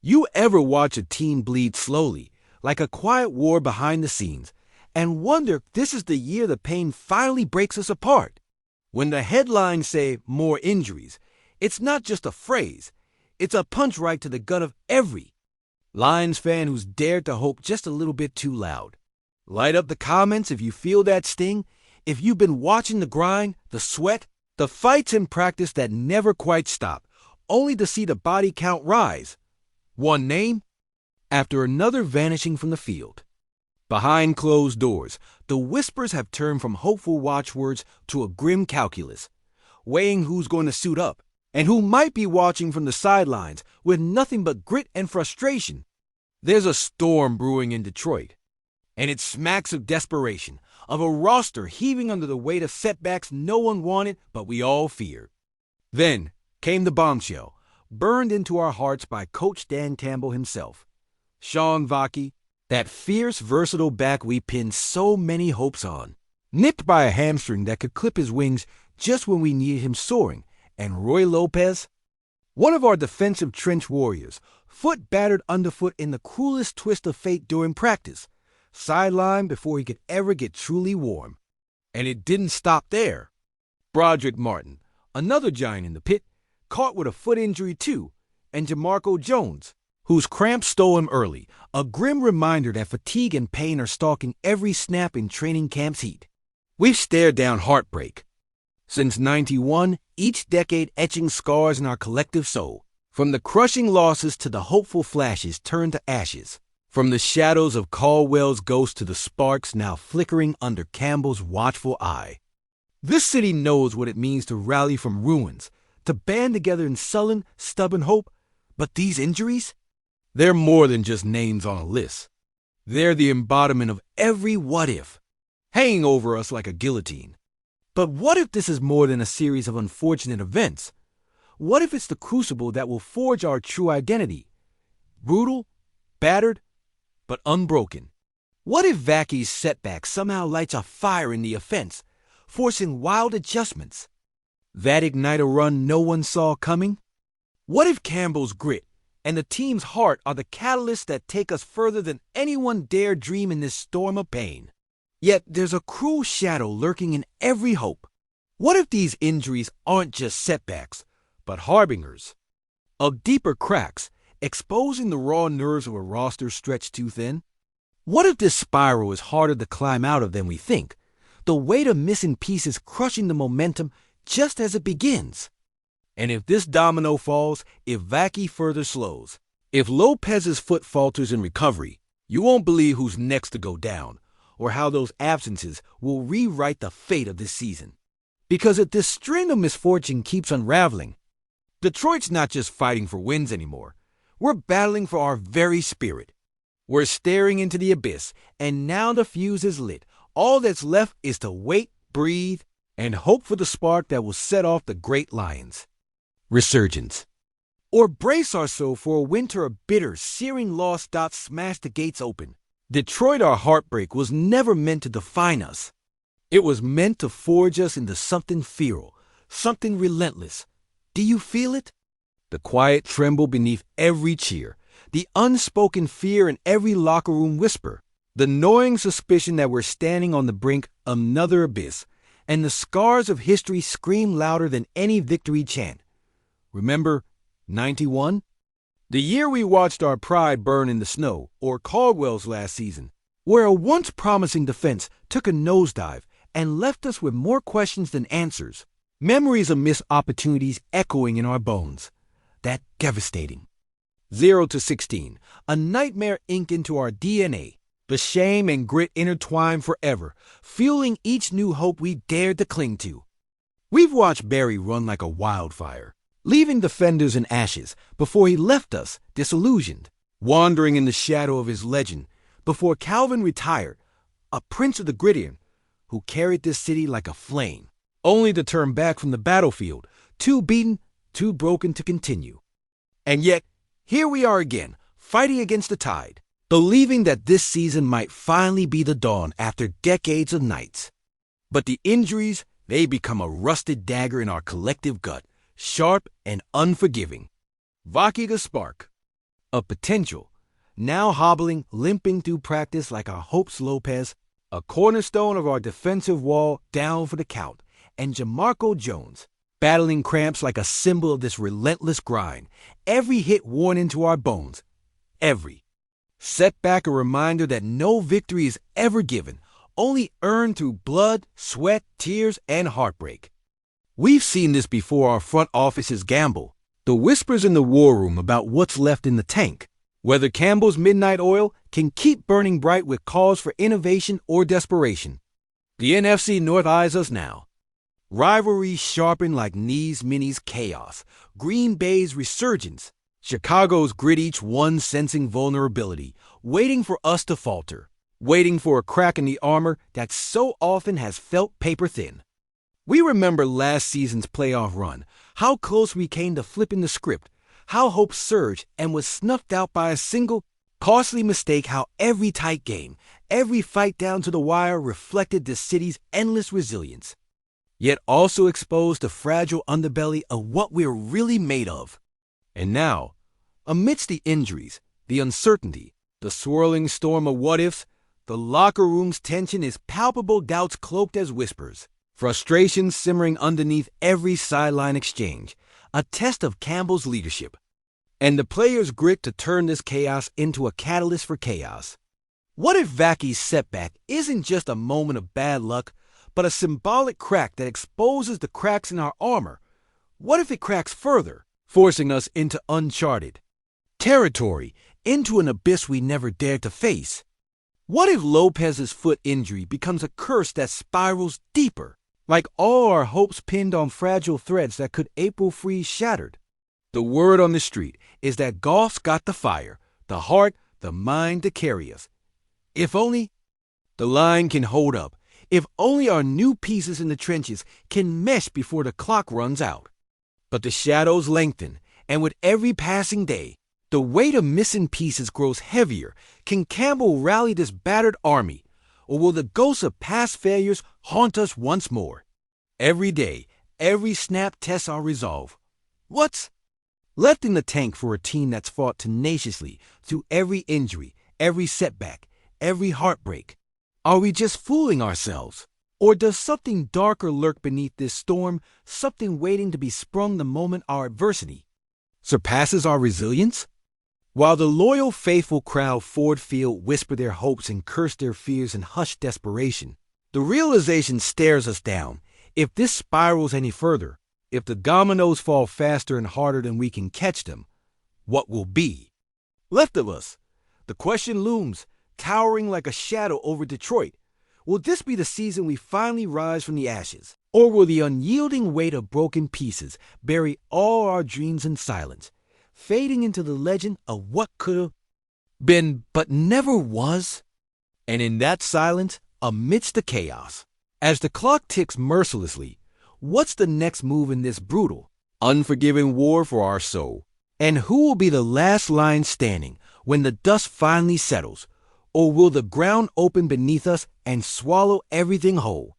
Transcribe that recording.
You ever watch a team bleed slowly, like a quiet war behind the scenes, and wonder if this is the year the pain finally breaks us apart? When the headlines say more injuries, it's not just a phrase, it's a punch right to the gut of every Lions fan who's dared to hope just a little bit too loud. Light up the comments if you feel that sting, if you've been watching the grind, the sweat, the fights in practice that never quite stop, only to see the body count rise. One name after another vanishing from the field. Behind closed doors, the whispers have turned from hopeful watchwords to a grim calculus, weighing who's going to suit up and who might be watching from the sidelines with nothing but grit and frustration. There's a storm brewing in Detroit, and it smacks of desperation, of a roster heaving under the weight of setbacks no one wanted but we all feared. Then came the bombshell, burned into our hearts by Coach Dan Campbell himself. Sean Vaki, that fierce, versatile back we pinned so many hopes on, nipped by a hamstring that could clip his wings just when we needed him soaring. And Roy Lopez, one of our defensive trench warriors, foot battered underfoot in the cruelest twist of fate during practice, sidelined before he could ever get truly warm. And it didn't stop there. Broderick Martin, another giant in the pit, caught with a foot injury too, and Jamarco Jones, whose cramps stole him early, a grim reminder that fatigue and pain are stalking every snap in training camp's heat. We've stared down heartbreak. Since '91, each decade etching scars in our collective soul, from the crushing losses to the hopeful flashes turned to ashes, from the shadows of Caldwell's ghost to the sparks now flickering under Campbell's watchful eye. This city knows what it means to rally from ruins, to band together in sullen, stubborn hope, but these injuries? They're more than just names on a list. They're the embodiment of every what-if, hanging over us like a guillotine. But what if this is more than a series of unfortunate events? What if it's the crucible that will forge our true identity? Brutal, battered, but unbroken. What if Vaki's setback somehow lights a fire in the offense, forcing wild adjustments that ignite a run no one saw coming? What if Campbell's grit and the team's heart are the catalysts that take us further than anyone dare dream in this storm of pain? Yet there's a cruel shadow lurking in every hope. What if these injuries aren't just setbacks, but harbingers of deeper cracks, exposing the raw nerves of a roster stretched too thin? What if this spiral is harder to climb out of than we think, the weight of missing pieces crushing the momentum just as it begins? And if this domino falls, if Vaki further slows, if Lopez's foot falters in recovery, you won't believe who's next to go down, or how those absences will rewrite the fate of this season. Because if this string of misfortune keeps unraveling, Detroit's not just fighting for wins anymore. We're battling for our very spirit. We're staring into the abyss, and now the fuse is lit. All that's left is to wait, breathe, and hope for the spark that will set off the great Lions' resurgence. Or brace ourselves for a winter of bitter, searing loss. Smash the gates open. Detroit, our heartbreak, was never meant to define us. It was meant to forge us into something feral, something relentless. Do you feel it? The quiet tremble beneath every cheer, the unspoken fear in every locker room whisper, the gnawing suspicion that we're standing on the brink of another abyss, and the scars of history scream louder than any victory chant. Remember '91? The year we watched our pride burn in the snow, or Caldwell's last season, where a once promising defense took a nosedive and left us with more questions than answers, memories of missed opportunities echoing in our bones. That devastating. 0-16, a nightmare inked into our DNA, the shame and grit intertwined forever, fueling each new hope we dared to cling to. We've watched Barry run like a wildfire, leaving defenders in ashes before he left us disillusioned, wandering in the shadow of his legend before Calvin retired, a prince of the gridiron who carried this city like a flame, only to turn back from the battlefield, too beaten, too broken to continue. And yet, here we are again, fighting against the tide, believing that this season might finally be the dawn after decades of nights. But the injuries, they become a rusted dagger in our collective gut, sharp and unforgiving. Vaki the spark. of potential, now hobbling, limping through practice like our Hopes Lopez, a cornerstone of our defensive wall down for the count, and Jamarco Jones, battling cramps like a symbol of this relentless grind, every hit worn into our bones, every setback a reminder that no victory is ever given, only earned through blood, sweat, tears, and heartbreak. We've seen this before our front offices gamble, the whispers in the war room about what's left in the tank, whether Campbell's Midnight Oil can keep burning bright with calls for innovation or desperation. The NFC North eyes us now. Rivalries sharpen like Knees Mini's chaos, Green Bay's resurgence, Chicago's grit, each one sensing vulnerability, waiting for us to falter, waiting for a crack in the armor that so often has felt paper thin. We remember last season's playoff run, how close we came to flipping the script, how hope surged and was snuffed out by a single, costly mistake, how every tight game, every fight down to the wire reflected the city's endless resilience, yet also exposed the fragile underbelly of what we're really made of. And now, amidst the injuries, the uncertainty, the swirling storm of what-ifs, the locker room's tension is palpable, doubts cloaked as whispers, frustration simmering underneath every sideline exchange, a test of Campbell's leadership, and the players' grit to turn this chaos into a catalyst for chaos. What if Vacky's setback isn't just a moment of bad luck, but a symbolic crack that exposes the cracks in our armor? What if it cracks further, forcing us into uncharted territory, into an abyss we never dared to face? What if Lopez's foot injury becomes a curse that spirals deeper, like all our hopes pinned on fragile threads that could April freeze shattered? The word on the street is that Goff's got the fire, the heart, the mind to carry us. If only the line can hold up, if only our new pieces in the trenches can mesh before the clock runs out. But the shadows lengthen, and with every passing day, the weight of missing pieces grows heavier. Can Campbell rally this battered army, or will the ghosts of past failures haunt us once more? Every day, every snap tests our resolve. What's left in the tank for a team that's fought tenaciously through every injury, every setback, every heartbreak? Are we just fooling ourselves? Or does something darker lurk beneath this storm, something waiting to be sprung the moment our adversity surpasses our resilience? While the loyal, faithful crowd Ford Field whisper their hopes and curse their fears in hushed desperation, the realization stares us down. If this spirals any further, if the dominoes fall faster and harder than we can catch them, what will be left of us? The question looms, towering like a shadow over Detroit. Will this be the season we finally rise from the ashes? Or will the unyielding weight of broken pieces bury all our dreams in silence, fading into the legend of what could have been but never was? And in that silence, amidst the chaos, as the clock ticks mercilessly, what's the next move in this brutal, unforgiving war for our soul? And who will be the last line standing when the dust finally settles? Or will the ground open beneath us and swallow everything whole?